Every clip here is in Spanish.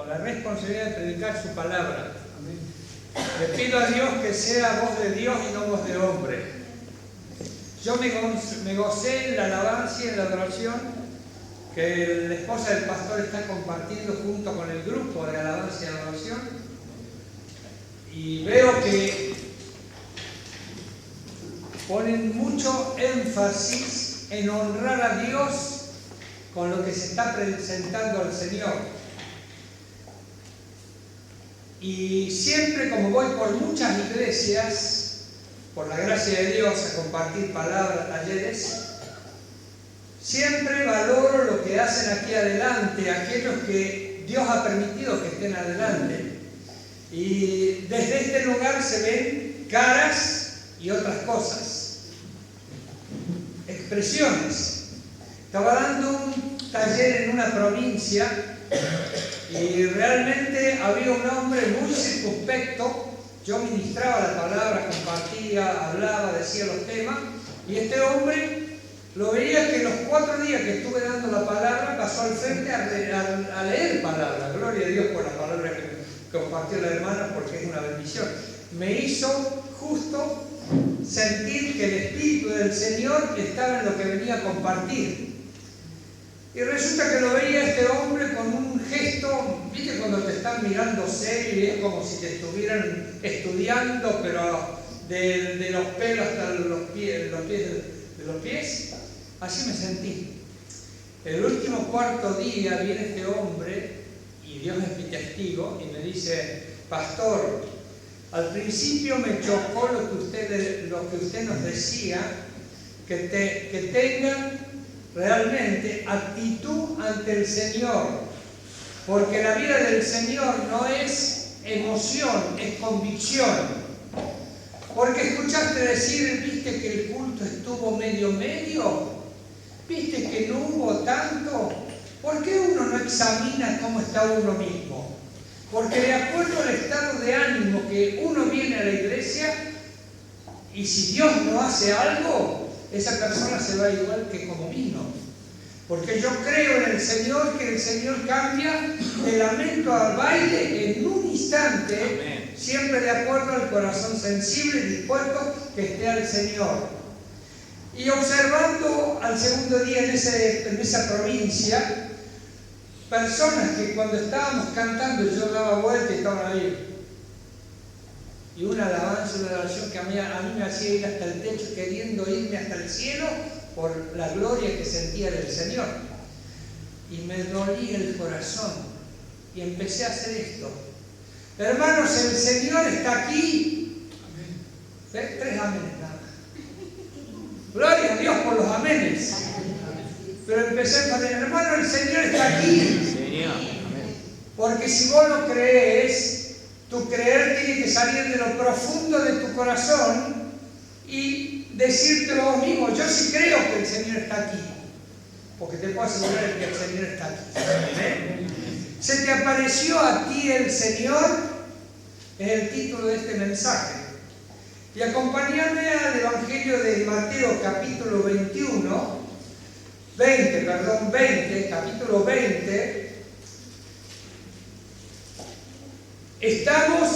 con la responsabilidad de predicar su palabra. Le pido a Dios que sea voz de Dios y no voz de hombre. Yo me gocé en la alabanza y en la adoración que la esposa del pastor está compartiendo junto con el grupo de alabanza y adoración. Y veo que ponen mucho énfasis en honrar a Dios con lo que se está presentando al Señor. Y siempre, como voy por muchas iglesias, por la gracia de Dios, a compartir palabras, talleres, siempre valoro lo que hacen aquí adelante, aquellos que Dios ha permitido que estén adelante. Y desde este lugar se ven caras y otras cosas, expresiones. Estaba dando un taller en una provincia y realmente había un hombre muy circunspecto. Yo ministraba la palabra, compartía, hablaba, decía los temas, y este hombre lo veía que los 4 días que estuve dando la palabra pasó al frente a leer palabra. Gloria a Dios por la palabra que compartió la hermana, porque es una bendición. Me hizo justo sentir que el Espíritu del Señor estaba en lo que venía a compartir. Y resulta que lo veía este hombre con un gesto, viste cuando te están mirando serio y es como si te estuvieran estudiando, pero de los pelos hasta los pies, así me sentí. El último 4.º día viene este hombre, y Dios es mi testigo, y me dice: pastor, al principio me chocó lo que usted nos decía, que tengan realmente actitud ante el Señor, porque la vida del Señor no es emoción, es convicción. Porque escuchaste decir, viste que el culto estuvo medio, viste que no hubo tanto. ¿Por qué uno no examina cómo está uno mismo? Porque de acuerdo al estado de ánimo que uno viene a la iglesia, y si Dios no hace algo, esa persona se va igual que como vino. Porque yo creo en el Señor, que el Señor cambia de lamento al baile en un instante. Amén. Siempre de acuerdo al corazón sensible y dispuesto que esté al Señor. Y observando al segundo día en esa provincia, personas que cuando estábamos cantando yo daba vuelta y estaban ahí. Y una alabanza, una adoración que a mí me hacía ir hasta el techo, queriendo irme hasta el cielo por la gloria que sentía del Señor. Y me dolía el corazón y empecé a hacer esto. Hermanos, el Señor está aquí. Amén. 3 amenes nada más. Gloria a Dios por los amenes. Pero empecé a decir, hermano, el Señor está aquí. Señor. Amén. Porque si vos lo crees, tu creer tiene que salir de lo profundo de tu corazón y decirte vos mismo: yo sí creo que el Señor está aquí, porque te puedo asegurar que el Señor está aquí. ¿Amén? ¿Se te apareció a ti el Señor? Es el título de este mensaje. Y acompañadme al Evangelio de Mateo capítulo 20, capítulo 20. Estamos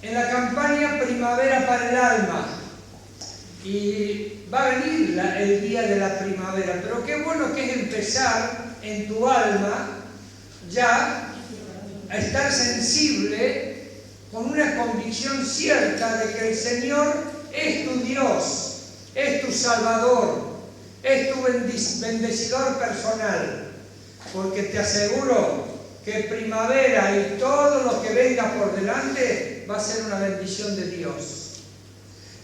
en la campaña Primavera para el Alma y va a venir el día de la primavera, pero qué bueno que es empezar en tu alma ya a estar sensible con una convicción cierta de que el Señor es tu Dios, es tu Salvador, es tu bendecidor personal, porque te aseguro que primavera y todo lo que venga por delante va a ser una bendición de Dios.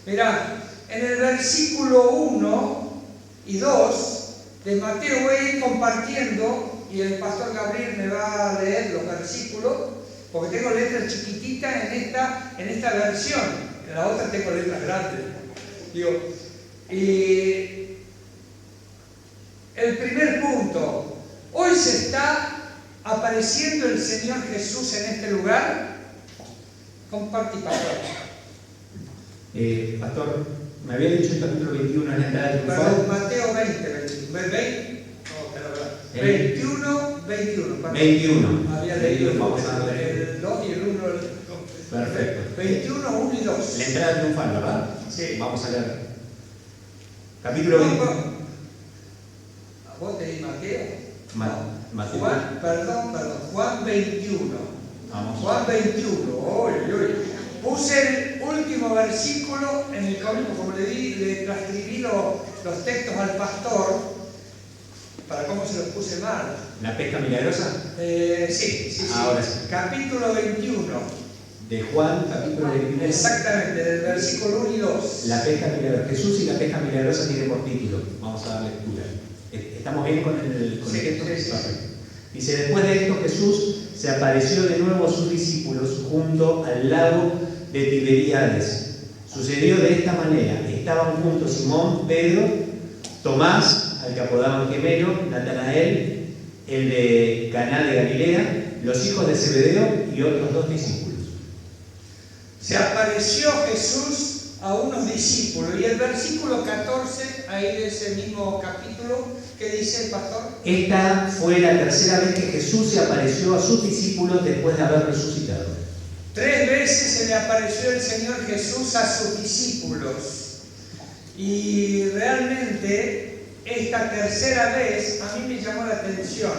Mirá, en el versículo 1 y 2 de Mateo voy a ir compartiendo, y el pastor Gabriel me va a leer los versículos, porque tengo letras chiquititas en esta versión, en la otra tengo letras grandes. Y el primer punto: hoy se está apareciendo el Señor Jesús en este lugar. Comparte, pastor. Pastor, me había dicho el capítulo 21 en esta. Perdón, Mateo 20. 21, 21. Perdón. 21. Había leído Vamos a ver. el 2 y el 1. Perfecto. 21, 1 y 2. La entrada triunfal, ¿verdad? Sí. Vamos a leer. Capítulo 20. ¿Vos te di Mateo? Mateo. Juan 21. Vamos. Juan 21. Puse el último versículo en el código, como le transcribí los textos al pastor, para cómo se los puse mal. ¿La pesca milagrosa? Sí. Ahora sí. Capítulo 21. De Juan, capítulo 21. Exactamente, del versículo 1 y 2. La pesca milagrosa. Jesús y la pesca milagrosa tiene por título. Vamos a dar lectura. ¿Estamos bien con el texto? Sí. Perfecto. Dice, después de esto Jesús se apareció de nuevo a sus discípulos junto al lago de Tiberíades. Sucedió de esta manera. Estaban juntos Simón, Pedro, Tomás, al que apodaban Gemelo, Natanael, el de Caná de Galilea, los hijos de Zebedeo y otros 2 discípulos. Se apareció Jesús a unos discípulos. Y el versículo 14, ahí de ese mismo capítulo, ¿qué dice el pastor? Esta fue la tercera vez que Jesús se apareció a sus discípulos después de haber resucitado. 3 veces se le apareció el Señor Jesús a sus discípulos. Y realmente esta tercera vez a mí me llamó la atención.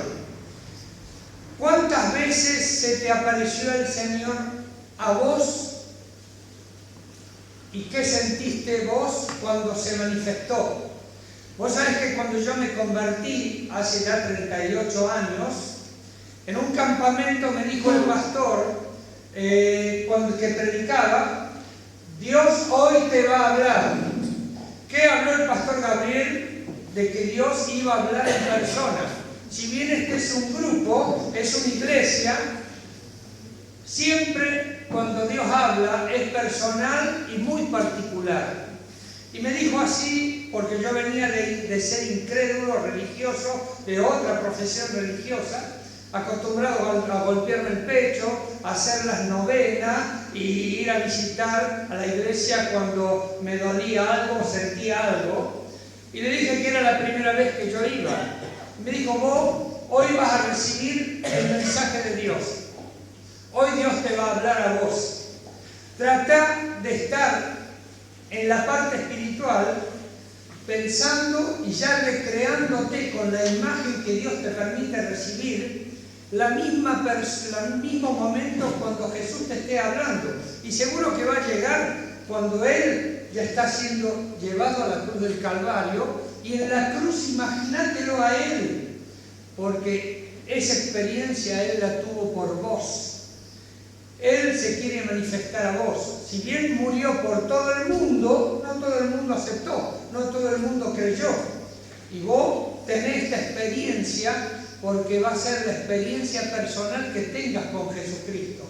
¿Cuántas veces se te apareció el Señor a vos? ¿Y qué sentiste vos cuando se manifestó? Vos sabés que cuando yo me convertí, hace ya 38 años, en un campamento me dijo el pastor, cuando que predicaba, Dios hoy te va a hablar. ¿Qué habló el pastor Gabriel? De que Dios iba a hablar en persona. Si bien este es un grupo, es una iglesia, siempre cuando Dios habla es personal y muy particular. Y me dijo así, porque yo venía de ser incrédulo, religioso, de otra profesión religiosa, acostumbrado a golpearme el pecho, a hacer las novenas y ir a visitar a la iglesia cuando me dolía algo o sentía algo. Y le dije que era la primera vez que yo iba. Me dijo, vos hoy vas a recibir el mensaje de Dios. Hoy Dios te va a hablar a vos. Trata de estar en la parte espiritual pensando y ya recreándote con la imagen que Dios te permite recibir el mismo momento cuando Jesús te esté hablando. Y seguro que va a llegar cuando Él ya está siendo llevado a la cruz del Calvario, y en la cruz imagínatelo a Él, porque esa experiencia Él la tuvo por vos. Él se quiere manifestar a vos. Si bien murió por todo el mundo, no todo el mundo aceptó, no todo el mundo creyó. Y vos tenés esta experiencia porque va a ser la experiencia personal que tengas con Jesucristo.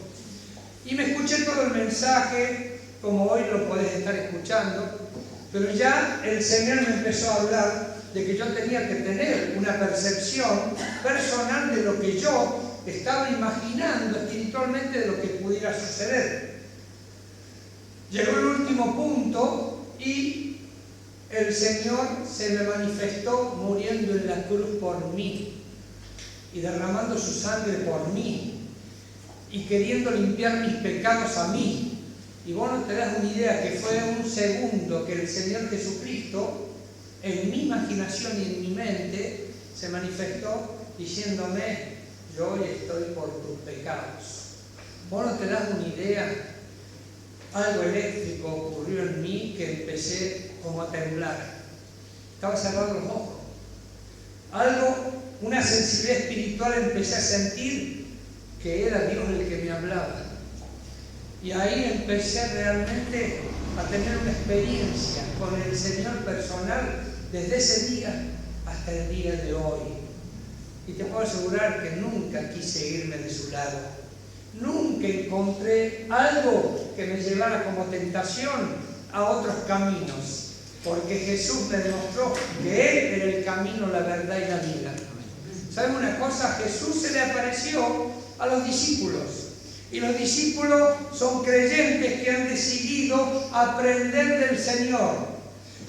Y me escuché todo el mensaje, como hoy lo podés estar escuchando, pero ya el Señor me empezó a hablar de que yo tenía que tener una percepción personal de lo que yo estaba imaginando espiritualmente de lo que pudiera suceder. Llegó el último punto y el Señor se me manifestó muriendo en la cruz por mí y derramando su sangre por mí y queriendo limpiar mis pecados a mí. Y vos no te das una idea que fue un segundo que el Señor Jesucristo en mi imaginación y en mi mente se manifestó diciéndome: yo hoy estoy por tus pecados. Vos no te das una idea. Algo eléctrico ocurrió en mí que empecé como a temblar. Estaba cerrando los ojos. Una sensibilidad espiritual empecé a sentir que era Dios el que me hablaba. Y ahí empecé realmente a tener una experiencia con el Señor personal desde ese día hasta el día de hoy. Y te puedo asegurar que nunca quise irme de su lado. Nunca encontré algo que me llevara como tentación a otros caminos. Porque Jesús me demostró que Él era el camino, la verdad y la vida. ¿Saben una cosa? Jesús se le apareció a los discípulos. Y los discípulos son creyentes que han decidido aprender del Señor.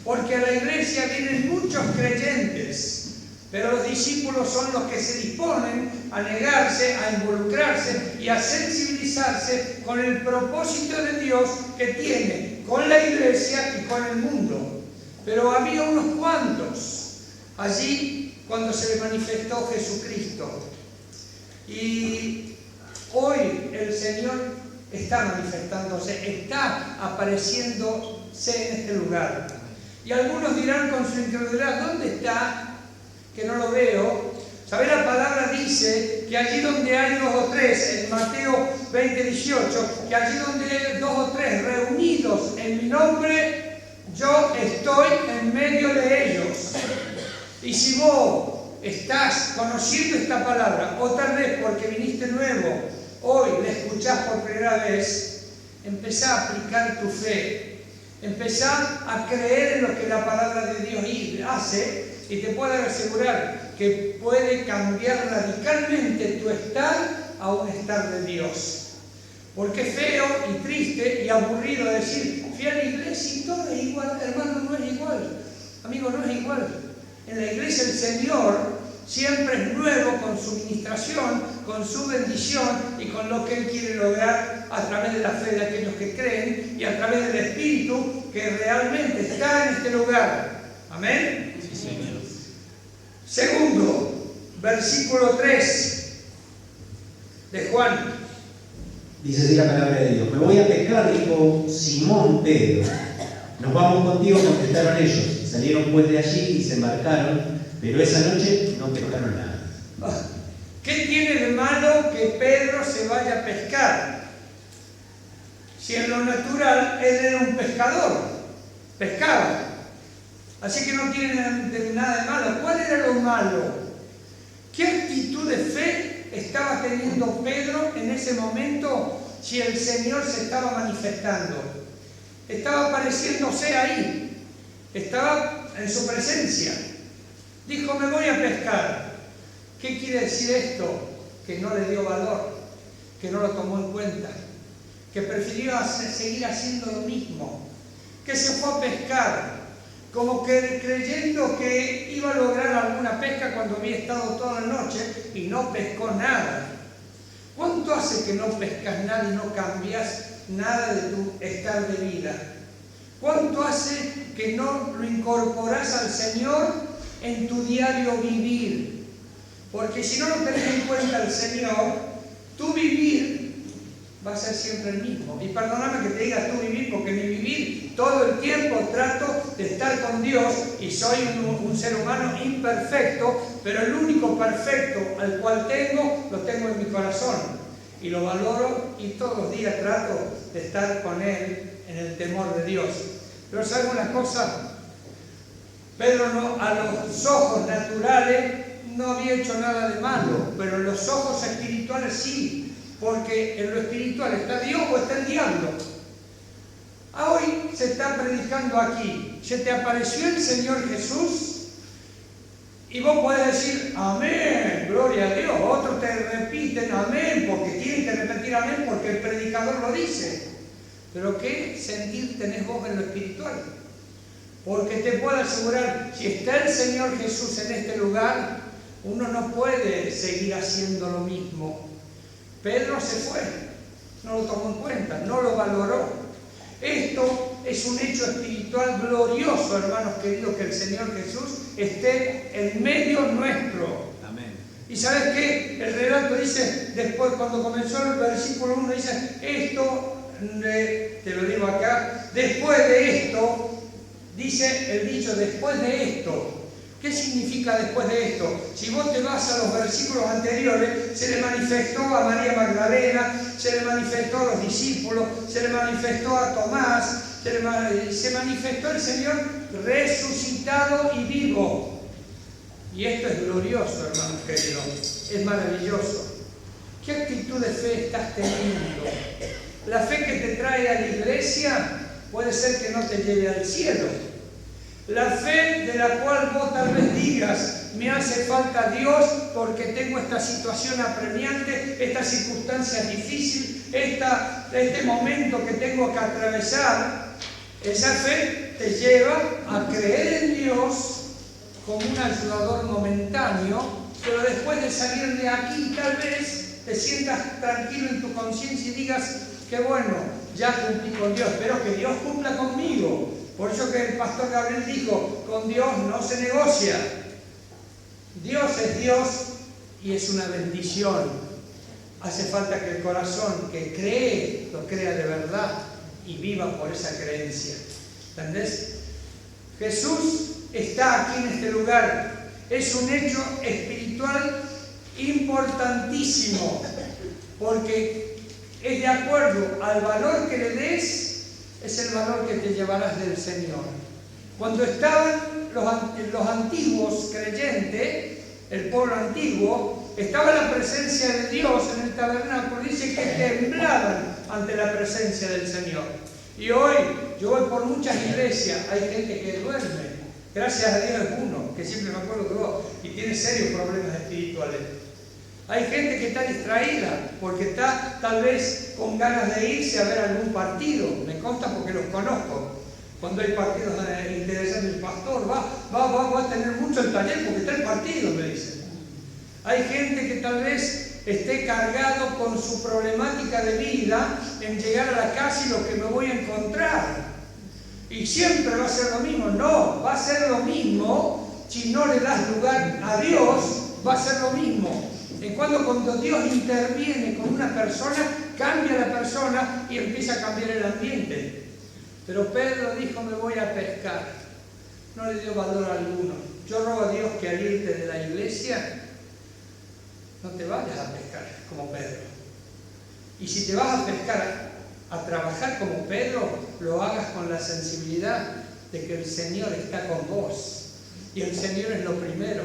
Porque a la iglesia vienen muchos creyentes, Pero los discípulos son los que se disponen a negarse, a involucrarse y a sensibilizarse con el propósito de Dios que tiene con la iglesia y con el mundo. Pero había unos cuantos allí cuando se le manifestó Jesucristo. Y hoy el Señor está manifestándose, está apareciéndose en este lugar. Y algunos dirán con su incredulidad, ¿dónde está? Que no lo veo. ¿Sabes? La palabra dice que allí donde hay 2 o 3, en Mateo 20, 18, que allí donde hay 2 o 3 reunidos en mi nombre, yo estoy en medio de ellos. Y si vos estás conociendo esta palabra, o tal vez porque viniste nuevo, hoy la escuchás por primera vez, empezá a aplicar tu fe, empezá a creer en lo que la palabra de Dios hace, y te puedo asegurar que puede cambiar radicalmente tu estar a un estar de Dios. Porque es feo y triste y aburrido decir, fui a la iglesia y todo es igual. Hermano, no es igual. Amigo, no es igual. En la iglesia el Señor siempre es nuevo con su ministración, con su bendición y con lo que Él quiere lograr a través de la fe de aquellos que creen y a través del Espíritu que realmente está en este lugar. Amén. Sí, Señor. Segundo, versículo 3 de Juan. Dice así la palabra de Dios. Me voy a pescar, dijo Simón Pedro. Nos vamos contigo, contestaron ellos. Salieron pues de allí y se embarcaron, pero esa noche no pescaron nada. ¿Qué tiene de malo que Pedro se vaya a pescar? Si en lo natural él era un pescador, pescaba. Así que no tiene nada de malo. ¿Cuál era lo malo? ¿Qué actitud de fe estaba teniendo Pedro en ese momento si el Señor se estaba manifestando? Estaba apareciéndose ahí. Estaba en su presencia. Dijo, me voy a pescar. ¿Qué quiere decir esto? Que no le dio valor, que no lo tomó en cuenta, que prefirió seguir haciendo lo mismo, que se fue a pescar. Como que creyendo que iba a lograr alguna pesca cuando había estado toda la noche y no pescó nada. ¿Cuánto hace que no pescas nada y no cambias nada de tu estar de vida? ¿Cuánto hace que no lo incorporas al Señor en tu diario vivir? Porque si no lo tenés en cuenta el Señor, tu vivir va a ser siempre el mismo. Y perdóname que te diga tu vivir, porque mi vivir todo el tiempo trato de estar con Dios y soy un ser humano imperfecto, pero el único perfecto al cual lo tengo en mi corazón. Y lo valoro y todos los días trato de estar con Él en el temor de Dios. Pero ¿sabes una cosa? Pedro a los ojos naturales no había hecho nada de malo, pero en los ojos espirituales sí. Porque en lo espiritual está Dios o está el diablo. Hoy se está predicando aquí. Se te apareció el Señor Jesús y vos podés decir amén, gloria a Dios. Otros te repiten amén porque tienen que repetir amén porque el predicador lo dice. Pero ¿qué sentir tenés vos en lo espiritual? Porque te puedo asegurar, si está el Señor Jesús en este lugar, uno no puede seguir haciendo lo mismo. Pedro se fue, no lo tomó en cuenta, no lo valoró. Esto es un hecho espiritual glorioso, hermanos queridos, que el Señor Jesús esté en medio nuestro. Amén. ¿Y sabes qué? El relato dice, después cuando comenzó el versículo 1, dice, te lo digo acá, después de esto, dice el dicho, después de esto. ¿Qué significa después de esto? Si vos te vas a los versículos anteriores, se le manifestó a María Magdalena, se le manifestó a los discípulos, se le manifestó a Tomás, se manifestó el Señor resucitado y vivo. Y esto es glorioso, hermanos queridos, es maravilloso. ¿Qué actitud de fe estás teniendo? La fe que te trae a la iglesia puede ser que no te lleve al cielo. La fe de la cual vos tal vez digas, me hace falta Dios porque tengo esta situación apremiante, esta circunstancia difícil, este momento que tengo que atravesar. Esa fe te lleva a creer en Dios como un ayudador momentáneo, pero después de salir de aquí tal vez te sientas tranquilo en tu conciencia y digas que bueno, ya cumplí con Dios, espero que Dios cumpla conmigo. Por eso que el pastor Gabriel dijo, con Dios no se negocia. Dios es Dios y es una bendición. Hace falta que el corazón que cree, lo crea de verdad y viva por esa creencia. ¿Entendés? Jesús está aquí en este lugar. Es un hecho espiritual importantísimo, porque es de acuerdo al valor que le des, es el valor que te llevarás del Señor. Cuando estaban los antiguos creyentes, el pueblo antiguo, estaba la presencia de Dios en el tabernáculo, dice que temblaban ante la presencia del Señor. Y hoy, yo voy por muchas iglesias, hay gente que duerme, gracias a Dios es uno, que siempre me acuerdo de vos, y tiene serios problemas espirituales. Hay gente que está distraída, porque está tal vez con ganas de irse a ver algún partido, me consta porque los conozco. Cuando hay partidos interesantes, el pastor va a tener mucho el taller porque está el partido, me dicen. Hay gente que tal vez esté cargado con su problemática de vida en llegar a la casa y lo que me voy a encontrar. Y siempre va a ser lo mismo. No, va a ser lo mismo si no le das lugar a Dios, va a ser lo mismo. Cuando Dios interviene con una persona, cambia la persona y empieza a cambiar el ambiente. Pero Pedro dijo, me voy a pescar. No le dio valor alguno. Yo ruego a Dios que al irte de la iglesia, no te vayas a pescar como Pedro. Y si te vas a pescar, a trabajar como Pedro, lo hagas con la sensibilidad de que el Señor está con vos. Y el Señor es lo primero.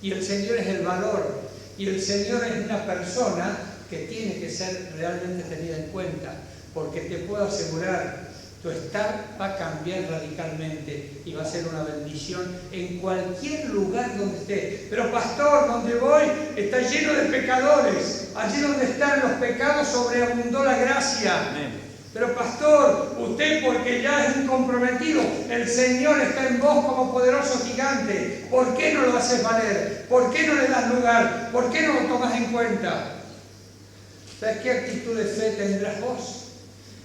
Y el Señor es el valor. Y el Señor es una persona que tiene que ser realmente tenida en cuenta. Porque te puedo asegurar, tu estar va a cambiar radicalmente y va a ser una bendición en cualquier lugar donde esté. Pero pastor, donde voy está lleno de pecadores. Allí donde están los pecados sobreabundó la gracia. Amén. Pero pastor, usted porque ya es un comprometido, el Señor está en vos como poderoso gigante. ¿Por qué no lo haces valer? ¿Por qué no le das lugar? ¿Por qué no lo tomas en cuenta? ¿Sabes qué actitud de fe tendrás vos?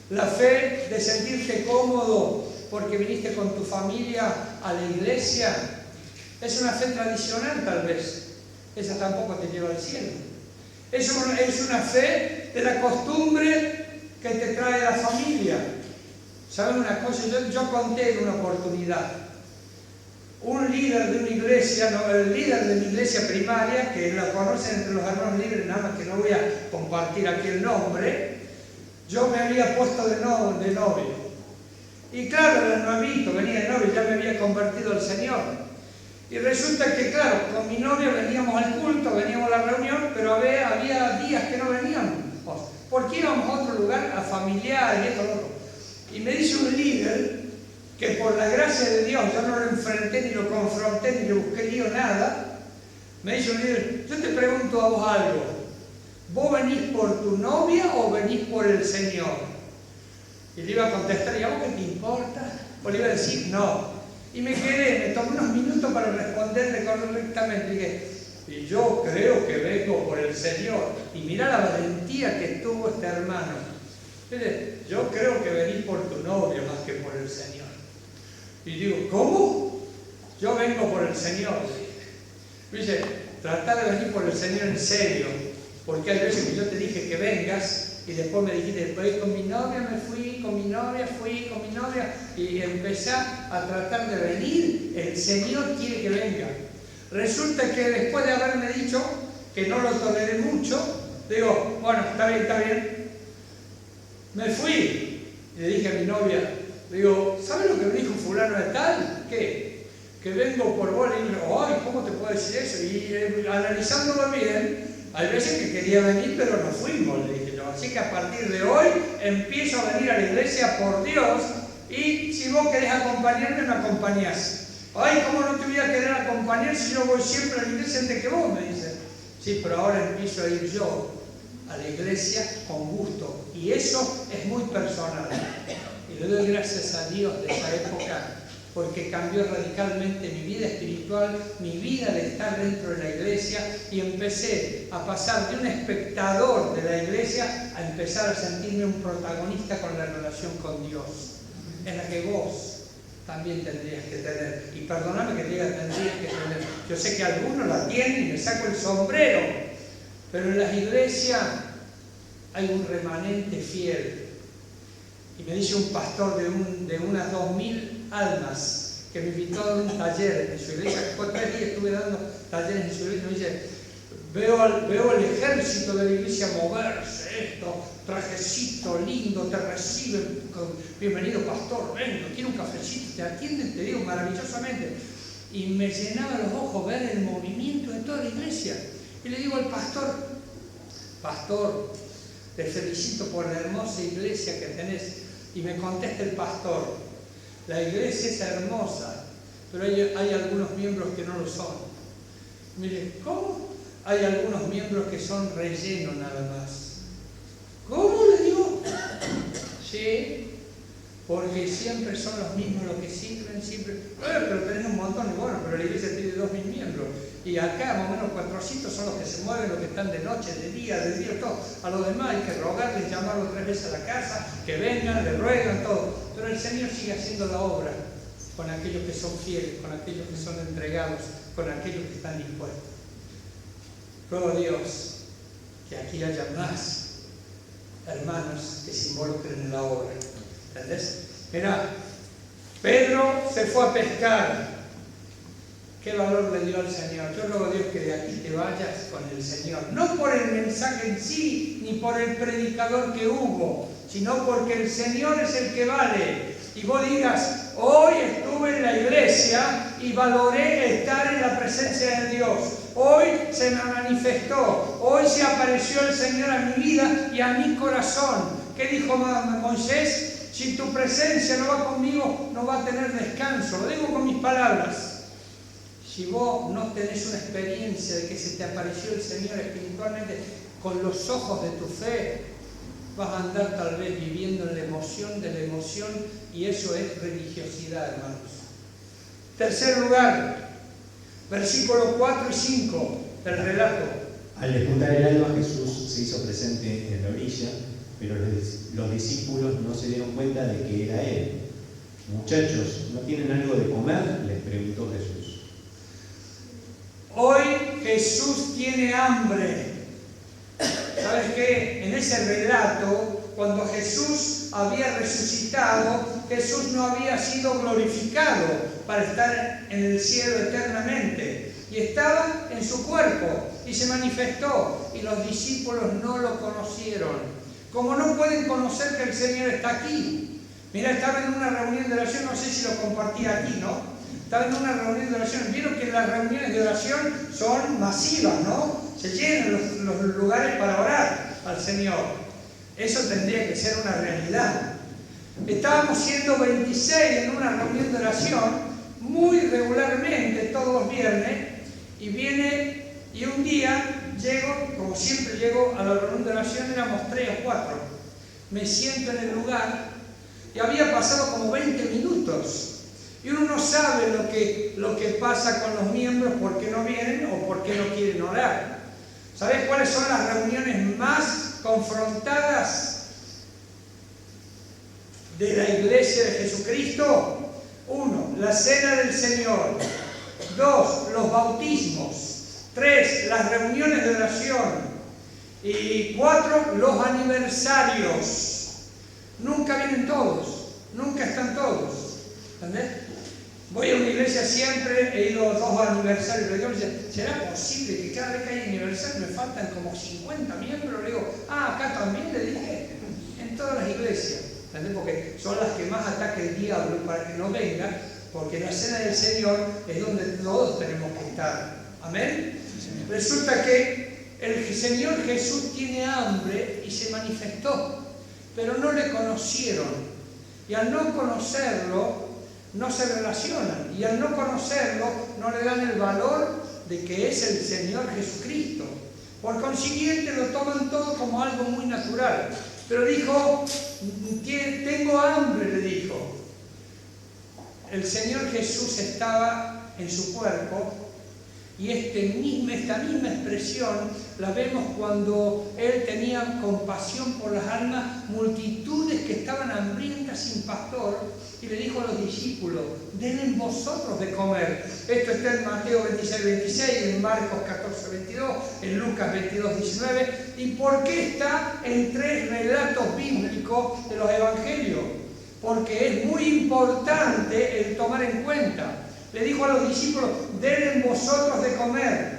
La fe de sentirte cómodo porque viniste con tu familia a la iglesia es una fe tradicional tal vez. Esa tampoco te lleva al cielo. Es una fe de la costumbre que te trae la familia. ¿Saben una cosa? Yo conté en una oportunidad. Un líder de una iglesia, el líder de mi iglesia primaria, que la conocen entre los hermanos libres, nada más que no voy a compartir aquí el nombre, yo me había puesto de novio. Y claro, era nuevito, venía de novio, ya me había convertido al Señor. Y resulta que, claro, con mi novio veníamos al culto, veníamos a la reunión, pero había días que no veníamos. Porque íbamos a otro lugar, a familiar y esto, lo otro. Y me dice un líder que por la gracia de Dios, yo no lo enfrenté, ni lo confronté, ni le busqué lío, nada. Me dice un líder, yo te pregunto a vos algo. ¿Vos venís por tu novia o venís por el Señor? Y le iba a contestar, ¿y a vos qué te importa? O le iba a decir, no. Y me tomé unos minutos para responderle correctamente. Dije, y yo creo que vengo por el Señor. Y mirá la valentía que tuvo este hermano. Dice, yo creo que venís por tu novia más que por el Señor. Y digo, ¿cómo? Yo vengo por el Señor. Dice, trata de venir por el Señor en serio. Porque hay veces que yo te dije que vengas y después me dijiste, después con mi novia me fui, con mi novia y empecé a tratar de venir. El Señor quiere que venga. Resulta que después de haberme dicho que no lo toleré mucho, digo, bueno, está bien. Me fui y le dije a mi novia, digo, ¿sabes lo que me dijo fulano de tal? ¿Qué? Que vengo por vos. Y digo, ay, ¿cómo te puedo decir eso? Y analizándolo bien, hay veces que quería venir, pero no fuimos, le dije yo. Así que a partir de hoy empiezo a venir a la iglesia por Dios y si vos querés acompañarme, me acompañás. Ay, ¿cómo no te voy a querer acompañar si yo voy siempre a la iglesia antes que vos? Me dice. Sí, pero ahora empiezo a ir yo a la iglesia con gusto. Y eso es muy personal. Y le doy gracias a Dios de esa época, porque cambió radicalmente mi vida espiritual, mi vida de estar dentro de la iglesia, y empecé a pasar de un espectador de la iglesia a empezar a sentirme un protagonista con la relación con Dios, en la que vos también tendrías que tener. Y perdóname que diga tendrías que tener. Yo sé que algunos la tienen y me saco el sombrero, pero en las iglesias hay un remanente fiel. Y me dice un pastor de unas 2000 almas que me invitó a dar un taller en su iglesia, que fue 3 días estuve dando talleres en su iglesia. Me dice, veo el ejército de la iglesia moverse, esto, trajecito lindo, te reciben, bienvenido pastor, venga, quiero un cafecito, te atienden, te digo, maravillosamente. Y me llenaba los ojos ver el movimiento de toda la iglesia. Y le digo al pastor, pastor, te felicito por la hermosa iglesia que tenés. Y me contesta el pastor, la iglesia es hermosa, pero hay algunos miembros que no lo son. Mire, ¿cómo? Hay algunos miembros que son relleno nada más. ¿Cómo le digo? Sí, porque siempre son los mismos los que sirven, siempre. Pero tenés un montón, y bueno, pero la iglesia tiene 2000 miembros. Y acá más o menos 400 son los que se mueven, los que están de noche, de día, todo. A los demás hay que rogarles, llamarlos 3 veces a la casa, que vengan, le ruegan, todo. Pero el Señor sigue haciendo la obra con aquellos que son fieles, con aquellos que son entregados, con aquellos que están dispuestos. Ruego a Dios que aquí haya más hermanos que se involucren en la obra. ¿Entendés? Mirá, Pedro se fue a pescar. ¿Qué valor le dio al Señor? Yo ruego a Dios que de aquí te vayas con el Señor. No por el mensaje en sí, ni por el predicador que hubo, sino porque el Señor es el que vale. Y vos digas, hoy estuve en la iglesia y valoré estar en la presencia de Dios. Hoy se me manifestó, hoy se apareció el Señor a mi vida y a mi corazón. ¿Qué dijo Moisés? Si tu presencia no va conmigo, no va a tener descanso. Lo digo con mis palabras. Si vos no tenés una experiencia de que se te apareció el Señor espiritualmente con los ojos de tu fe, vas a andar tal vez viviendo en la emoción de la emoción, y eso es religiosidad, hermanos. Tercer lugar, versículos 4 y 5 del relato. Al despuntar el alba, Jesús se hizo presente en la orilla, pero los discípulos no se dieron cuenta de que era Él. Muchachos, ¿no tienen algo de comer?, les preguntó Jesús. Hoy Jesús tiene hambre. ¿Sabes qué? En ese relato, cuando Jesús había resucitado, Jesús no había sido glorificado para estar en el cielo eternamente. Y estaba en su cuerpo y se manifestó, y los discípulos no lo conocieron. Como no pueden conocer que el Señor está aquí. Mira, estaba en una reunión de oración, no sé si lo compartí aquí, ¿no? Estaba en una reunión de oración. Vieron que las reuniones de oración son masivas, ¿no? Se llenan los lugares para orar al Señor. Eso tendría que ser una realidad. Estábamos siendo 26 en una reunión de oración, muy regularmente, todos los viernes, y un día llego, como siempre llego a la reunión de oración, éramos 3 o 4. Me siento en el lugar y había pasado como 20 minutos. Y uno no sabe lo que pasa con los miembros, por qué no vienen o por qué no quieren orar. ¿Sabes cuáles son las reuniones más confrontadas de la iglesia de Jesucristo? 1, la cena del Señor. 2, los bautismos. 3, las reuniones de oración. Y 4, los aniversarios. Nunca vienen todos, nunca están todos. ¿Entendés? Voy a una iglesia siempre, he ido a 2 aniversarios, le digo, ¿será posible que cada vez que hay aniversario me faltan como 50 miembros? Le digo, acá también, le dije, en todas las iglesias, ¿entendés? Porque son las que más ataca el diablo para que no venga, porque la cena del Señor es donde todos tenemos que estar. ¿Amén? Sí. Resulta que el Señor Jesús tiene hambre y se manifestó, pero no le conocieron, y al no conocerlo, no se relacionan, y al no conocerlo no le dan el valor de que es el Señor Jesucristo. Por consiguiente lo toman todo como algo muy natural. Pero dijo, tengo hambre, le dijo. el Señor Jesús estaba en su cuerpo, y esta misma expresión la vemos cuando Él tenía compasión por las almas, multitudes que estaban hambrientas sin pastor, y le dijo a los discípulos: denle vosotros de comer. Esto está en Mateo 26, 26, en Marcos 14, 22, en Lucas 22, 19. ¿Y por qué está en 3 relatos bíblicos de los evangelios? Porque es muy importante el tomar en cuenta. Le dijo a los discípulos: denle vosotros de comer.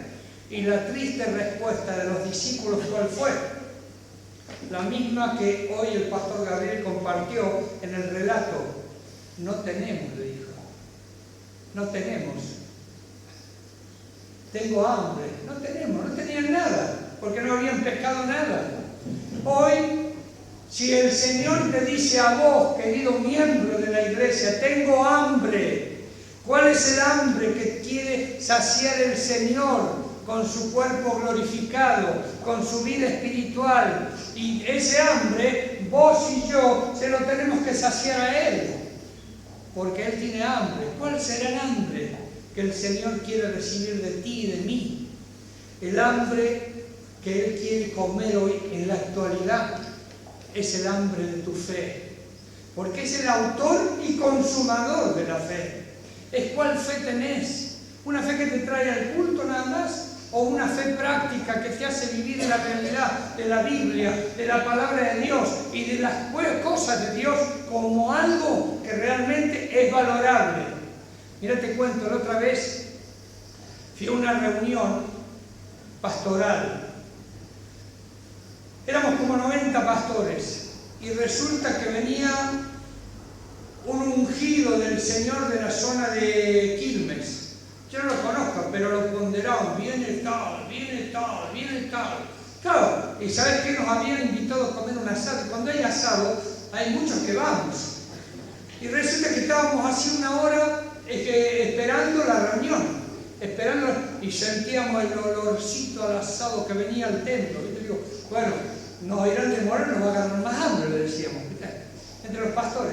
Y la triste respuesta de los discípulos, ¿cuál fue? La misma que hoy el pastor Gabriel compartió en el relato. No tenemos, le dijo. No tenemos. Tengo hambre. No tenemos, no tenían nada, porque no habían pescado nada. Hoy, si el Señor te dice a vos, querido miembro de la iglesia: tengo hambre. ¿Cuál es el hambre que quiere saciar el Señor con su cuerpo glorificado, con su vida espiritual? Y ese hambre, vos y yo, se lo tenemos que saciar a Él, porque Él tiene hambre. ¿Cuál será el hambre que el Señor quiere recibir de ti y de mí? El hambre que Él quiere comer hoy en la actualidad es el hambre de tu fe, porque es el autor y consumador de la fe. Es cuál fe tenés. ¿Una fe que te trae al culto nada más? ¿O una fe práctica que te hace vivir la realidad de la Biblia, de la palabra de Dios y de las cosas de Dios como algo que realmente es valorable? Mira, te cuento, la otra vez fui a una reunión pastoral. Éramos como 90 pastores y resulta que venía un ungido del Señor de la zona de Quilmes. Yo no lo conozco, pero lo ponderaron: viene tal, viene tal, viene tal. Claro, y ¿sabes qué? Nos habían invitado a comer un asado. Y cuando hay asado, hay muchos que vamos. Y resulta que estábamos así una hora esperando la reunión, y sentíamos el olorcito al asado que venía al templo. Y te digo, bueno, nos irán de demorar, nos va a agarrar más hambre, le decíamos, ¿viste? Entre los pastores.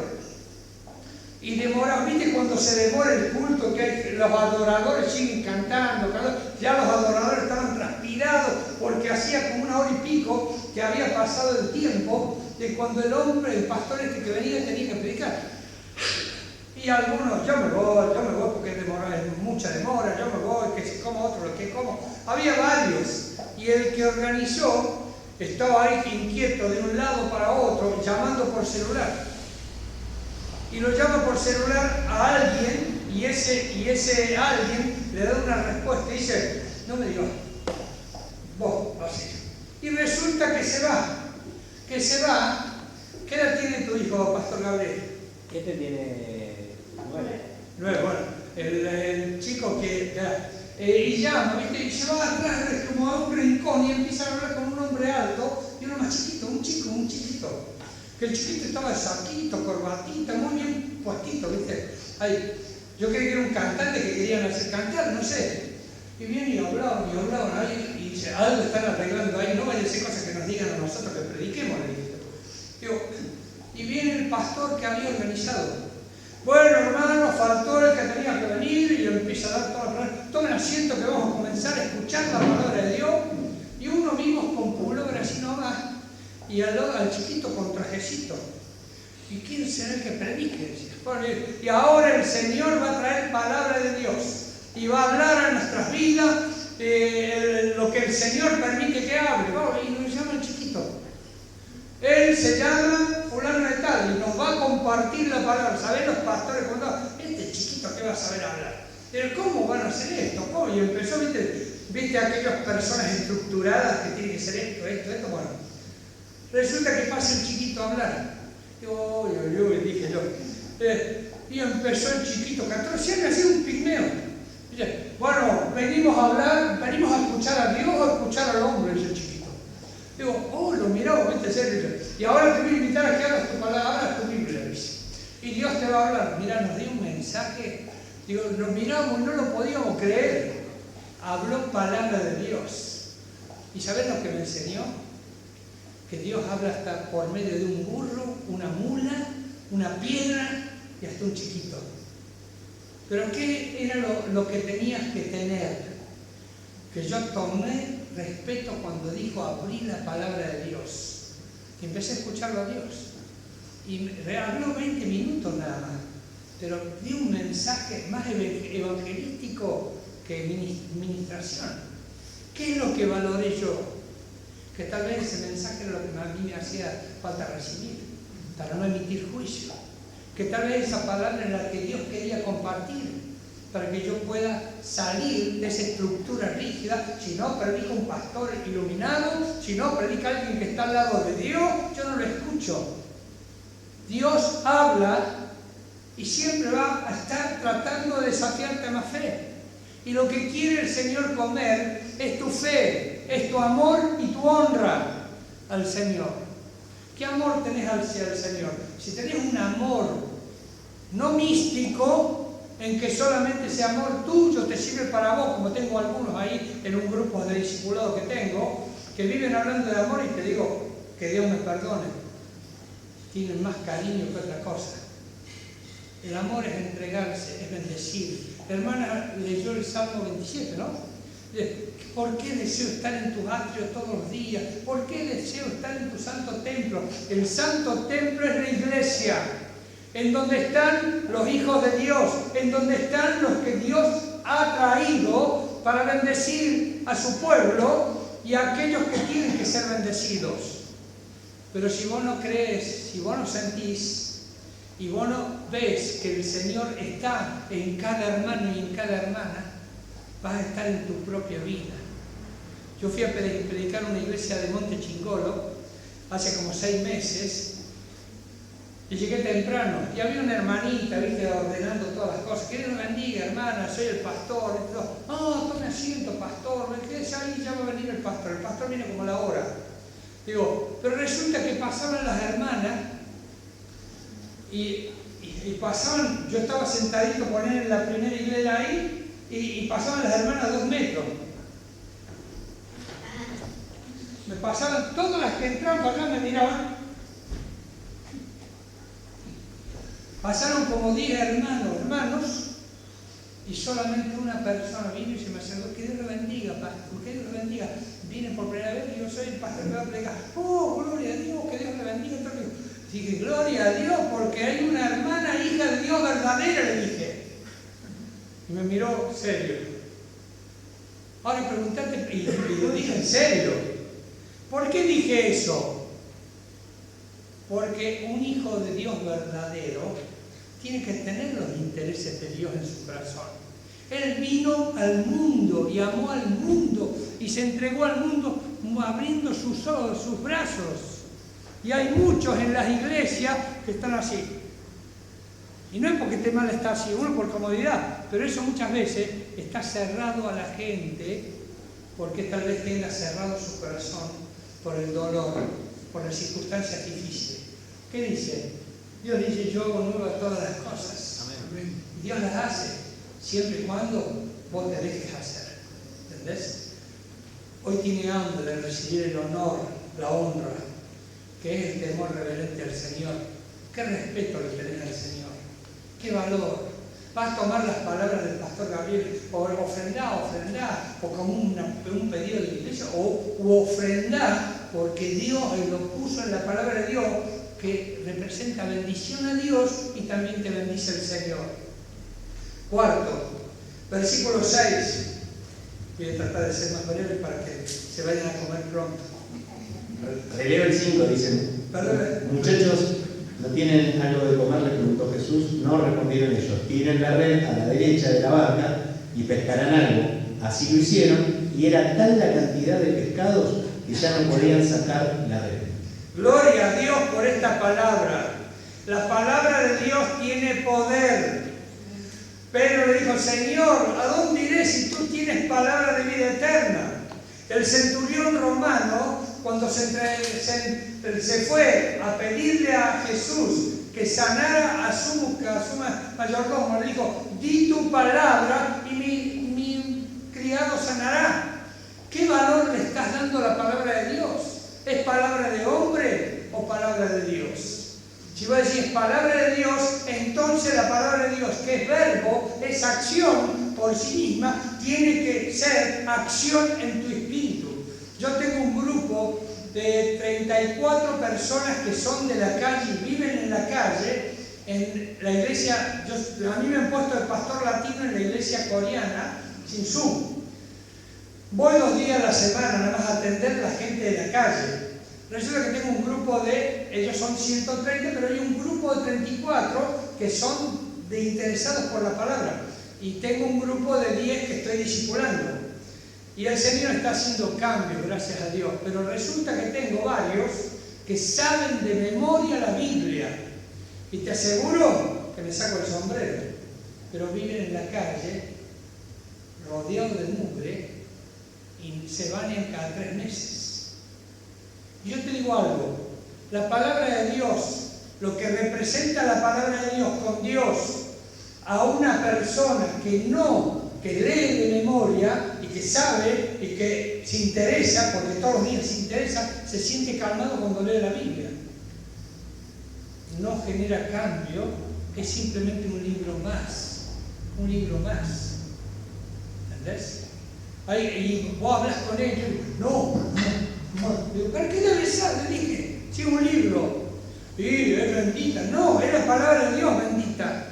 Y demora, ¿viste? Cuando se demora el culto, que los adoradores siguen cantando, ya los adoradores estaban transpirados porque hacía como 1 hora y pico que había pasado el tiempo de cuando el pastor que venía tenía que predicar. Y algunos: yo me voy porque es mucha demora, yo me voy, que si como otro, lo que como. Había varios, y el que organizó estaba ahí inquieto de un lado para otro, llamando por celular. Y lo llama por celular a alguien, y ese alguien le da una respuesta y dice: no me digas, vos, así. Y resulta que se va. ¿Qué edad tiene tu hijo, Pastor Gabriel? Este tiene 9. Bueno, el chico que... y llama, ¿viste? Y se va atrás como a un rincón y empieza a hablar con un hombre alto y uno más chiquito, un chiquito. Que el chiquito estaba de saquito, corbatita, muy bien puestito, ¿viste? Ay, yo creí que era un cantante que querían hacer cantar, no sé. Y vienen y hablaban ahí, y dice: algo están arreglando ahí, no vaya a decir cosas que nos digan a nosotros que prediquemos, le dije. Digo, y viene el pastor que había organizado. Bueno, hermano, faltó el que tenía que venir, y empieza a dar toda la palabra. Tomen asiento que vamos a comenzar a escuchar la palabra de Dios. Y uno vimos con pullover así nomás, y al chiquito con trajecito. ¿Y quién será el que predique? Y ahora el Señor va a traer palabra de Dios y va a hablar a nuestras vidas lo que el Señor permite que hable. Y nos llama el chiquito. Él se llama fulano de tal y nos va a compartir la palabra. ¿Saben los pastores cuando este chiquito que va a saber hablar? Pero ¿cómo van a hacer esto? ¿Cómo? Y empezó, ¿viste aquellas personas estructuradas que tienen que ser esto? Bueno, resulta que pasa el chiquito a hablar. Digo, dije yo. Y empezó el chiquito, 14 años, así un pigmeo. Dice: bueno, venimos a hablar, venimos a escuchar a Dios o a escuchar al hombre, dice el chiquito. Digo, lo miramos, ¿viste? Serio. Y ahora te voy a invitar a que hagas tu palabra, hagas tu Biblia, dice. Y Dios te va a hablar. Mira, nos dio un mensaje. Digo, lo miramos y no lo podíamos creer. Habló palabra de Dios. ¿Y sabes lo que me enseñó? Que Dios habla hasta por medio de un burro, una mula, una piedra y hasta un chiquito. Pero ¿qué era lo que tenías que tener? Que yo tomé respeto cuando dijo abrí la palabra de Dios. Y empecé a escucharlo a Dios. Y habló 20 minutos nada más. Pero dio un mensaje más evangelístico que ministración. ¿Qué es lo que valoré yo? Que tal vez ese mensaje era lo que a mí me hacía falta recibir, para no emitir juicio. Que tal vez esa palabra era la que Dios quería compartir, para que yo pueda salir de esa estructura rígida. Si no predica un pastor iluminado, si no predica alguien que está al lado de Dios, yo no lo escucho. Dios habla y siempre va a estar tratando de desafiarte a más fe. Y lo que quiere el Señor comer es tu fe, es tu amor y tu honra al Señor. ¿Qué amor tenés hacia el Señor? Si tenés un amor no místico, en que solamente ese amor tuyo te sirve para vos, como tengo algunos ahí en un grupo de discipulados que tengo, que viven hablando de amor, y te digo, que Dios me perdone, tienen más cariño que otra cosa. El amor es entregarse, es bendecir. La hermana leyó el Salmo 27, ¿no? ¿Por qué deseo estar en tu atrio todos los días? ¿Por qué deseo estar en tu santo templo? El santo templo es la iglesia, en donde están los hijos de Dios, en donde están los que Dios ha traído para bendecir a su pueblo y a aquellos que tienen que ser bendecidos. Pero si vos no crees, si vos no sentís, y vos no ves que el Señor está en cada hermano y en cada hermana, vas a estar en tu propia vida. Yo fui a predicar en una iglesia de Monte Chingolo hace como 6 meses y llegué temprano y había una hermanita, viste, ordenando todas las cosas. Que Dios me bendiga, hermana, soy el pastor. Y todo, tome asiento, pastor. ¿Qué ahí? Ya va a venir el pastor viene como a la hora. Digo, pero resulta que pasaban las hermanas y pasaban, yo estaba sentadito poner en la primera hilera ahí, y pasaban las hermanas a 2 metros. Me pasaban, todas las que entraban para acá me miraban. Pasaron como 10 hermanos, y solamente una persona vino y se me acercó. Que Dios lo bendiga, pastor, que Dios lo bendiga. Vine por primera vez y yo soy el pastor que va a predicar. Oh, gloria a Dios, que Dios le bendiga. Entonces, dije, gloria a Dios, porque hay una hermana, hija de Dios verdadera, le dije. Y me miró serio. Ahora preguntate, y lo dije en serio. ¿Por qué dije eso? Porque un hijo de Dios verdadero tiene que tener los intereses de Dios en su corazón. Él vino al mundo y amó al mundo y se entregó al mundo abriendo sus brazos. Y hay muchos en las iglesias que están así. Y no es porque esté mal estar así, uno por comodidad, pero eso muchas veces está cerrado a la gente porque tal vez tenga cerrado su corazón por el dolor, por las circunstancias difíciles. ¿Qué dice? Dios dice, yo hago nuevas todas las cosas. Amén. Dios las hace, siempre y cuando vos te dejes hacer. ¿Entendés? Hoy tiene hambre de recibir el honor, la honra, que es el temor reverente al Señor. ¿Qué respeto le tenés al Señor? ¿Qué valor? Vas a tomar las palabras del pastor Gabriel, o ofrendá, o como un pedido de la iglesia, o ofrendá, porque Dios lo puso en la palabra de Dios, que representa bendición a Dios y también te bendice el Señor. Cuarto, versículo 6. Voy a tratar de ser más breve para que se vayan a comer pronto. Releo el 5, dicen. Muchachos, ¿no tienen algo de comer?, le preguntó Jesús. No, respondieron ellos. Tiren la red a la derecha de la barca y pescarán algo. Así lo hicieron, y era tal la cantidad de pescados que ya no podían sacar la red. Gloria a Dios por esta palabra. La palabra de Dios tiene poder. Pedro le dijo, Señor, ¿a dónde iré si tú tienes palabra de vida eterna? El centurión romano, cuando se fue a pedirle a Jesús que sanara a su mayordomo, le dijo, di tu palabra y mi criado sanará. ¿Qué valor le estás dando a la palabra de Dios? ¿Es palabra de hombre o palabra de Dios? Si vos decís palabra de Dios, entonces la palabra de Dios, que es verbo, es acción por sí misma, tiene que ser acción en tu espíritu. Yo tengo un grupo de 34 personas que son de la calle y viven en la calle, en la iglesia. A mí me han puesto el pastor latino en la iglesia coreana, sin Zoom. Voy 2 días a la semana nada más a atender a la gente de la calle. Resulta que tengo un grupo ellos son 130, pero hay un grupo de 34 que son interesados por la palabra. Y tengo un grupo de 10 que estoy discipulando. Y el Señor está haciendo cambios, gracias a Dios. Pero resulta que tengo varios que saben de memoria la Biblia. Y te aseguro que me saco el sombrero. Pero viven en la calle, rodeados de mugre, y se bañan cada 3 meses. Y yo te digo algo, la palabra de Dios, lo que representa la palabra de Dios con Dios a una persona que lee de memoria y que sabe y que se interesa, porque todos los días se interesa, se siente calmado cuando lee la Biblia. No genera cambio, es simplemente un libro más, ¿entendés? Y vos hablas con ellos, no, digo, ¿para qué la besás? Le dije, si es un libro, y es bendita, no, es la palabra de Dios bendita.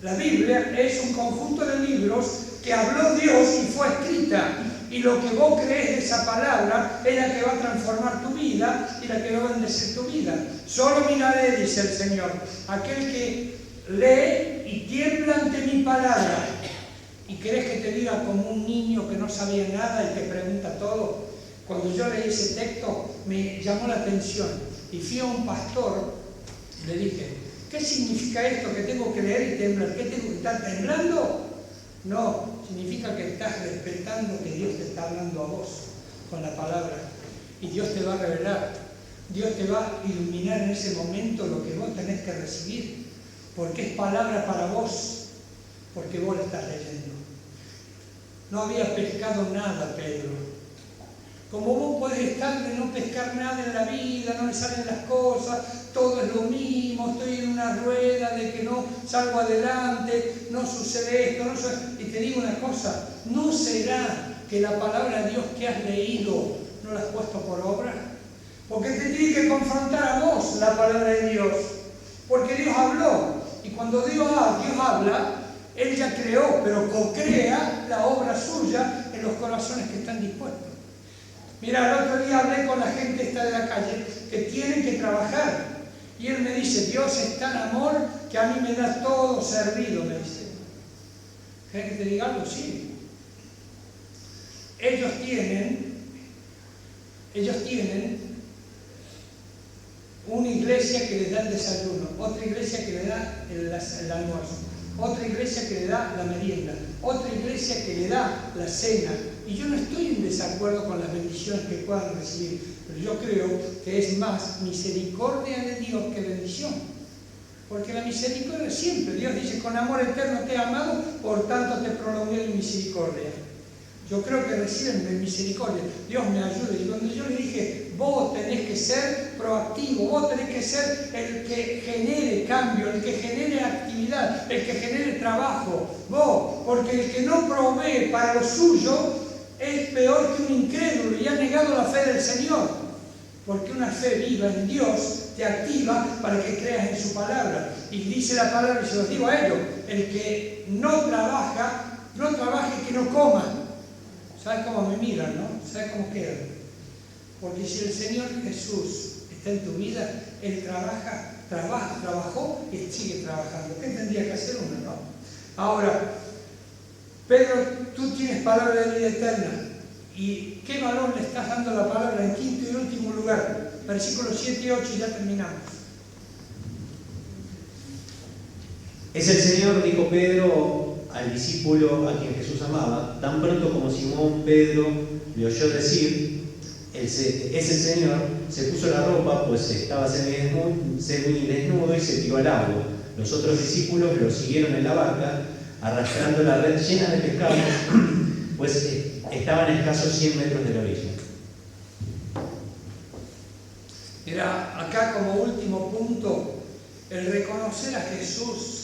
La Biblia es un conjunto de libros que habló Dios y fue escrita, y lo que vos crees de esa palabra es la que va a transformar tu vida y la que va a bendecir tu vida. Solo miraré, dice el Señor, aquel que lee y tiembla ante mi palabra. ¿Y querés que te diga como un niño que no sabía nada y que pregunta todo? Cuando yo leí ese texto me llamó la atención y fui a un pastor y le dije, ¿qué significa esto que tengo que leer y temblar? ¿Qué tengo que estar temblando? No, significa que estás respetando que Dios te está hablando a vos con la palabra y Dios te va a revelar, Dios te va a iluminar en ese momento lo que vos tenés que recibir, porque es palabra para vos, porque vos la estás leyendo. No había pescado nada, Pedro. Como vos podés estar de no pescar nada en la vida, no le salen las cosas, todo es lo mismo, estoy en una rueda de que no salgo adelante, no sucede esto, no sucede. Y te digo una cosa, ¿no será que la palabra de Dios que has leído no la has puesto por obra? Porque te tiene que confrontar a vos la palabra de Dios, porque Dios habló, y cuando Dios habla, Él ya creó, pero co-crea la obra suya en los corazones que están dispuestos. Mira, el otro día hablé con la gente esta de la calle que tienen que trabajar. Y él me dice, Dios es tan amor que a mí me da todo servido, me dice. ¿Querés que te diga algo? Sí. Ellos tienen una iglesia que les da el desayuno, otra iglesia que les da el almuerzo, otra iglesia que le da la merienda, otra iglesia que le da la cena. Y yo no estoy en desacuerdo con las bendiciones que puedan recibir, pero yo creo que es más misericordia de Dios que bendición. Porque la misericordia es siempre. Dios dice, con amor eterno te he amado, por tanto te prolongué mi misericordia. Yo creo que reciben de misericordia. Dios me ayude. Y cuando yo le dije, vos tenés que ser proactivo, vos tenés que ser el que genere cambio, el que genere actividad, el que genere trabajo. Vos, porque el que no provee para lo suyo es peor que un incrédulo y ha negado la fe del Señor. Porque una fe viva en Dios te activa para que creas en su palabra. Y dice la palabra, y se los digo a ellos, el que no trabaja y que no coma. ¿Sabes cómo me miran, no? ¿Sabes cómo quedan? Porque si el Señor Jesús está en tu vida, Él trabajó y sigue trabajando. ¿Qué tendría que hacer uno, no? Ahora, Pedro, tú tienes palabra de vida eterna. ¿Y qué valor le estás dando a la palabra en quinto y último lugar? Versículos 7 y 8 y ya terminamos. Es el Señor, dijo Pedro al discípulo a quien Jesús amaba, tan pronto como Simón Pedro le oyó decir, es el Señor, se puso la ropa, pues estaba semidesnudo y se tiró al agua. Los otros discípulos lo siguieron en la barca, arrastrando la red llena de pescados, pues estaban a escasos 100 metros de la orilla. Mira, acá como último punto, El reconocer a Jesús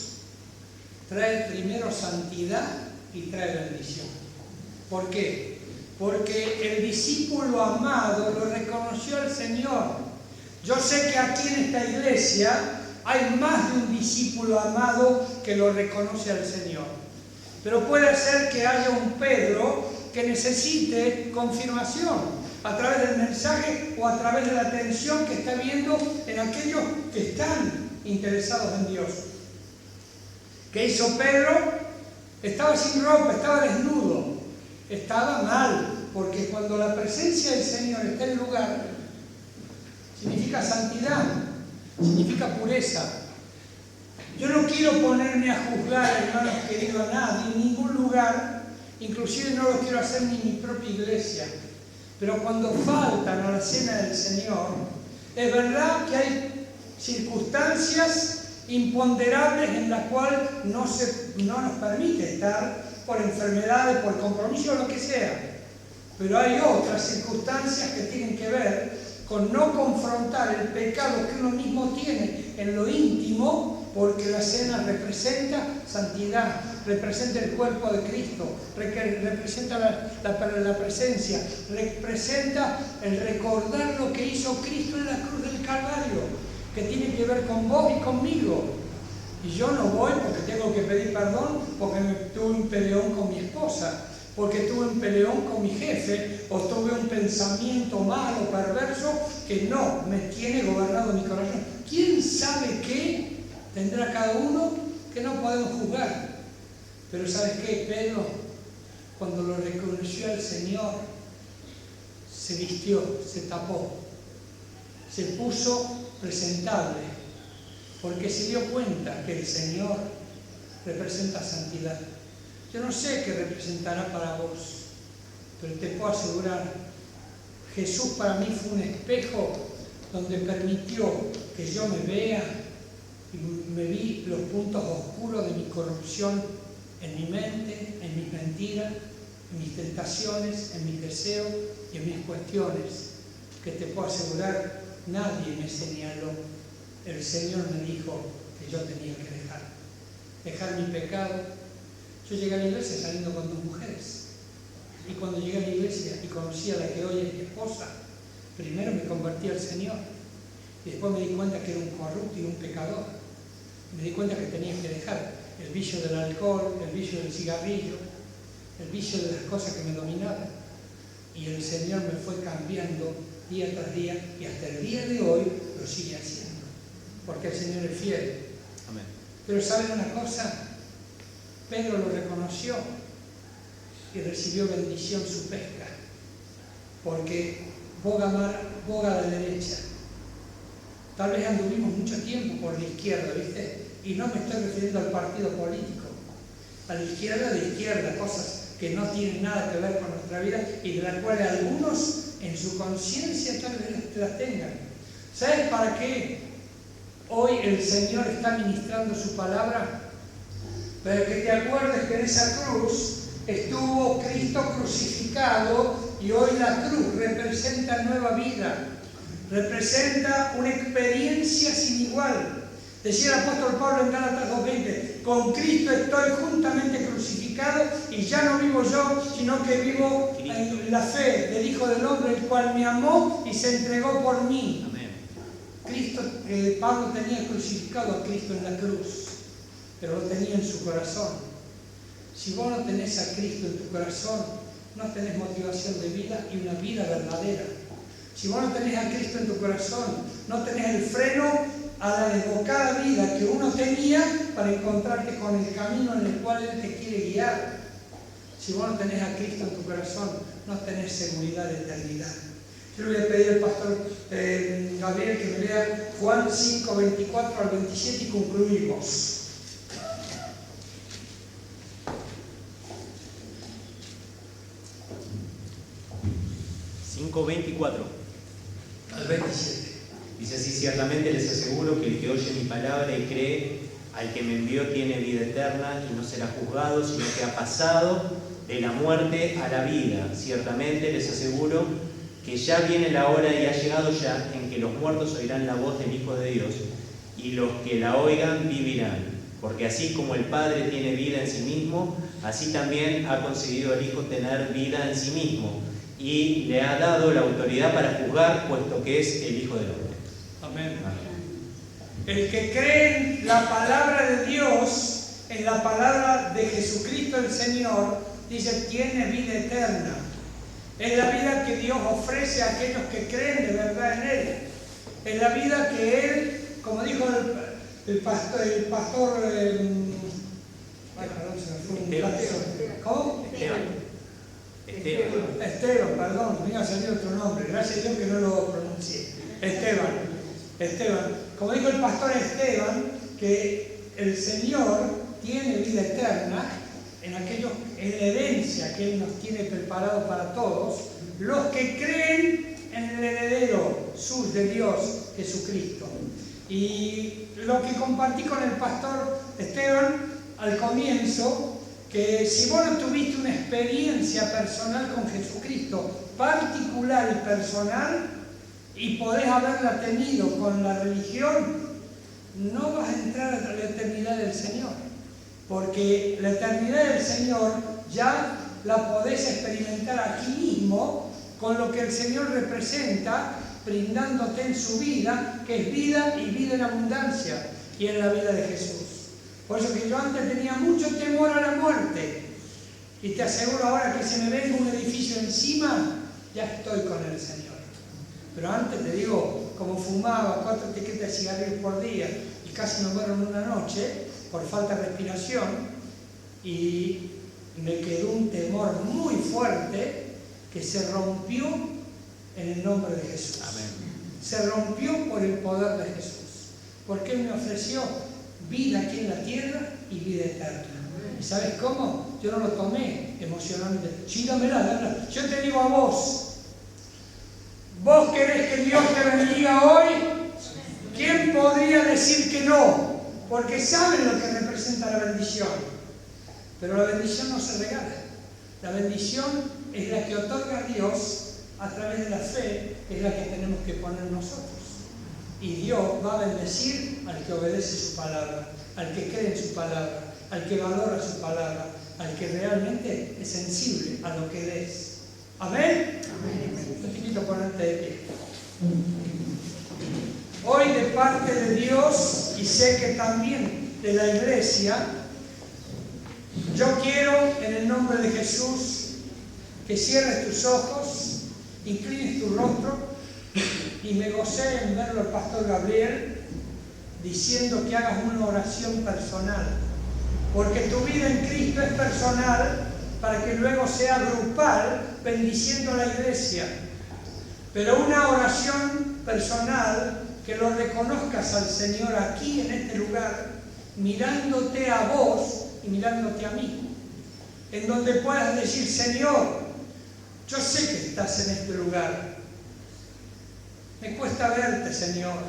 trae primero santidad y trae bendición. ¿Por qué? Porque el discípulo amado lo reconoció al Señor. Yo sé que aquí en esta iglesia hay más de un discípulo amado que lo reconoce al Señor. Pero puede ser que haya un Pedro que necesite confirmación a través del mensaje o a través de la atención que está viendo en aquellos que están interesados en Dios. ¿Qué hizo Pedro? Estaba sin ropa, estaba desnudo, estaba mal, porque cuando la presencia del Señor está en el lugar, significa santidad, significa pureza. Yo no quiero ponerme a juzgar, hermanos queridos, a nadie, en ningún lugar, inclusive no lo quiero hacer ni en mi propia iglesia, pero cuando faltan a la cena del Señor, es verdad que hay circunstancias imponderables en las cuales no nos permite estar por enfermedades, por compromiso o lo que sea. Pero hay otras circunstancias que tienen que ver con no confrontar el pecado que uno mismo tiene en lo íntimo, porque la cena representa santidad, representa el cuerpo de Cristo, representa la presencia, representa el recordar lo que hizo Cristo en la cruz del Calvario, que tiene que ver con vos y conmigo. Y yo no voy porque tengo que pedir perdón, porque tuve un peleón con mi esposa, porque tuve un peleón con mi jefe, o tuve un pensamiento malo, perverso, que no me tiene gobernado mi corazón. ¿Quién sabe qué tendrá cada uno que no podemos juzgar? Pero ¿sabes qué? Pedro, cuando lo reconoció al Señor, se vistió, se tapó, se puso presentable, porque se dio cuenta que el Señor representa santidad. Yo no sé qué representará para vos, pero te puedo asegurar, Jesús para mí fue un espejo donde permitió que yo me vea y me vi los puntos oscuros de mi corrupción en mi mente, en mis mentiras, en mis tentaciones, en mis deseos y en mis cuestiones, que te puedo asegurar, nadie me señaló. El Señor me dijo que yo tenía que dejar mi pecado. Yo llegué a la iglesia saliendo con 2 mujeres. Y cuando llegué a la iglesia y conocí a la que hoy es mi esposa, primero me convertí al Señor. Y después me di cuenta que era un corrupto y un pecador. Me di cuenta que tenía que dejar el vicio del alcohol, el vicio del cigarrillo, el vicio de las cosas que me dominaban. Y el Señor me fue cambiando día tras día, y hasta el día de hoy lo sigue haciendo, porque el Señor es fiel. Amén. Pero ¿saben una cosa? Pedro lo reconoció y recibió bendición su pesca, porque boga a la derecha. Tal vez anduvimos mucho tiempo por la izquierda, ¿viste? Y no me estoy refiriendo al partido político, a la izquierda, cosas que no tienen nada que ver con nuestra vida y de las cuales algunos en su conciencia tal vez las tengan. ¿Sabes para qué hoy el Señor está ministrando su palabra? Para que te acuerdes que en esa cruz estuvo Cristo crucificado, y hoy la cruz representa nueva vida, representa una experiencia sin igual. Decía el apóstol Pablo en Gálatas 2:20, con Cristo estoy juntamente crucificado, y ya no vivo yo, sino que vivo en la fe del Hijo del Hombre, el cual me amó y se entregó por mí. Amén. Pablo tenía crucificado a Cristo en la cruz, pero lo tenía en su corazón. Si vos no tenés a Cristo en tu corazón, no tenés motivación de vida y una vida verdadera. Si vos no tenés a Cristo en tu corazón, no tenés el freno a la desbocada vida que uno tenía para encontrarte con el camino en el cual Él te quiere guiar. Si vos no tenés a Cristo en tu corazón, no tenés seguridad de eternidad. Yo le voy a pedir al pastor Gabriel que me lea Juan 5, 24 al 27 y concluimos. 5:24 al 27. Dice así: ciertamente les aseguro que el que oye mi palabra y cree al que me envió tiene vida eterna y no será juzgado, sino que ha pasado de la muerte a la vida. Ciertamente les aseguro que ya viene la hora y ha llegado ya en que los muertos oirán la voz del Hijo de Dios, y los que la oigan vivirán. Porque así como el Padre tiene vida en sí mismo, así también ha conseguido el Hijo tener vida en sí mismo, y le ha dado la autoridad para juzgar, puesto que es el Hijo del Hombre. Amén. El que cree en la palabra de Dios, en la palabra de Jesucristo el Señor, dice, tiene vida eterna. Es la vida que Dios ofrece a aquellos que creen de verdad en Él. Es la vida que Él, como dijo el pastor ¿cómo? Esteban, perdón, me iba a salir otro nombre, gracias a Dios que no lo pronuncié. Esteban, como dijo el pastor Esteban, que el Señor tiene vida eterna en la herencia que Él nos tiene preparado para todos, los que creen en el heredero de Dios, Jesucristo. Y lo que compartí con el pastor Esteban al comienzo, que si vos no tuviste una experiencia personal con Jesucristo, particular y personal, y podés haberla tenido con la religión, no vas a entrar a la eternidad del Señor. Porque la eternidad del Señor ya la podés experimentar aquí mismo con lo que el Señor representa, brindándote en su vida, que es vida y vida en abundancia, y en la vida de Jesús. Por eso que yo antes tenía mucho temor a la muerte, y te aseguro ahora que si me venga un edificio encima, ya estoy con el Señor. Pero antes, te digo, como fumaba 4 etiquetas de cigarrillos por día y casi me muero en una noche por falta de respiración, y me quedó un temor muy fuerte que se rompió en el nombre de Jesús. Amén. Se rompió por el poder de Jesús, porque Él me ofreció vida aquí en la tierra y vida eterna. ¿Y sabes cómo? Yo no lo tomé emocionalmente. Sí, dámela. Yo te digo a vos, ¿vos querés que Dios te bendiga hoy? ¿Quién podría decir que no? Porque saben lo que representa la bendición. Pero la bendición no se regala. La bendición es la que otorga Dios a través de la fe, es la que tenemos que poner nosotros. Y Dios va a bendecir al que obedece su palabra, al que cree en su palabra, al que valora su palabra, al que realmente es sensible a lo que Él es. ¿Amén? Amén. Yo te invito a ponerte de pie. Hoy, de parte de Dios, y sé que también de la iglesia, yo quiero, en el nombre de Jesús, que cierres tus ojos, inclines tu rostro, y me gocé en verlo al pastor Gabriel diciendo que hagas una oración personal, porque tu vida en Cristo es personal para que luego sea grupal, bendiciendo a la iglesia. Pero una oración personal que lo reconozcas al Señor aquí en este lugar, mirándote a vos y mirándote a mí, en donde puedas decir: Señor, yo sé que estás en este lugar, me cuesta verte, Señor,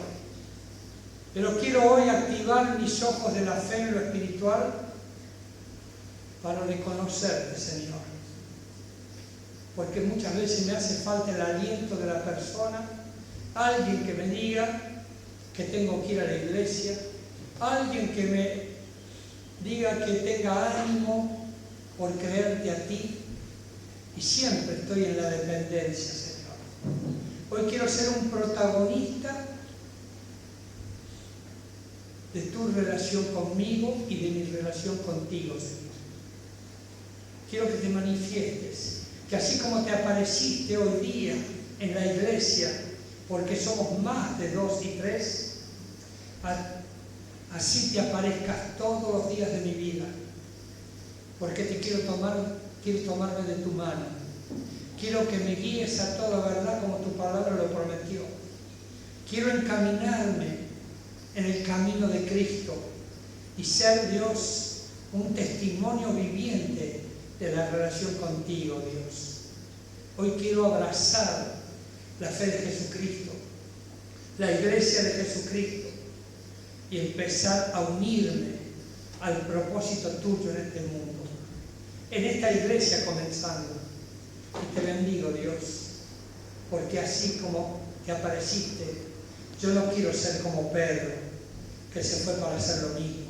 pero quiero hoy activar mis ojos de la fe en lo espiritual para reconocerte, Señor, porque muchas veces me hace falta el aliento de la persona, alguien que me diga que tengo que ir a la iglesia, alguien que me diga que tenga ánimo por creerte a ti, y siempre estoy en la dependencia, Señor. Hoy quiero ser un protagonista de tu relación conmigo y de mi relación contigo, Señor. Quiero que te manifiestes, que así como te apareciste hoy día en la iglesia, porque somos más de 2 y 3, así te aparezcas todos los días de mi vida, porque te quiero tomarme de tu mano. Quiero que me guíes a toda verdad como tu palabra lo prometió. Quiero encaminarme en el camino de Cristo y ser, Dios, un testimonio viviente de la relación contigo, Dios. Hoy quiero abrazar la fe de Jesucristo, la iglesia de Jesucristo, y empezar a unirme al propósito tuyo en este mundo, en esta iglesia comenzando. Y te bendigo, Dios, porque así como te apareciste, yo no quiero ser como Pedro, que se fue para hacer lo mismo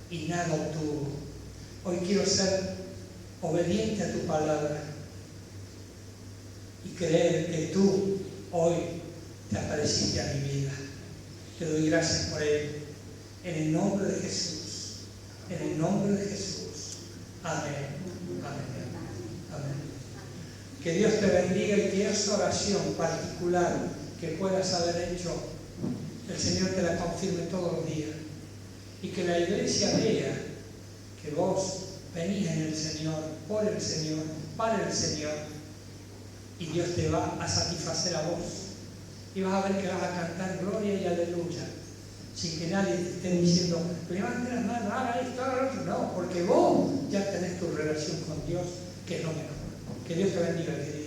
y nada obtuvo. Hoy quiero ser obediente a tu palabra y creer que tú hoy te apareciste a mi vida. Te doy gracias por ello. En el nombre de Jesús. En el nombre de Jesús. Amén. Amén. Amén. Que Dios te bendiga y que esa oración particular que puedas haber hecho, el Señor te la confirme todos los días. Y que la iglesia vea que vos venís en el Señor, por el Señor, para el Señor. Y Dios te va a satisfacer a vos. Y vas a ver que vas a cantar gloria y aleluya. Sin que nadie te esté diciendo, levante las manos, haga esto, haga lo otro. No, porque vos ya tenés tu relación con Dios, que es lo mejor. Que Dios te bendiga, querido.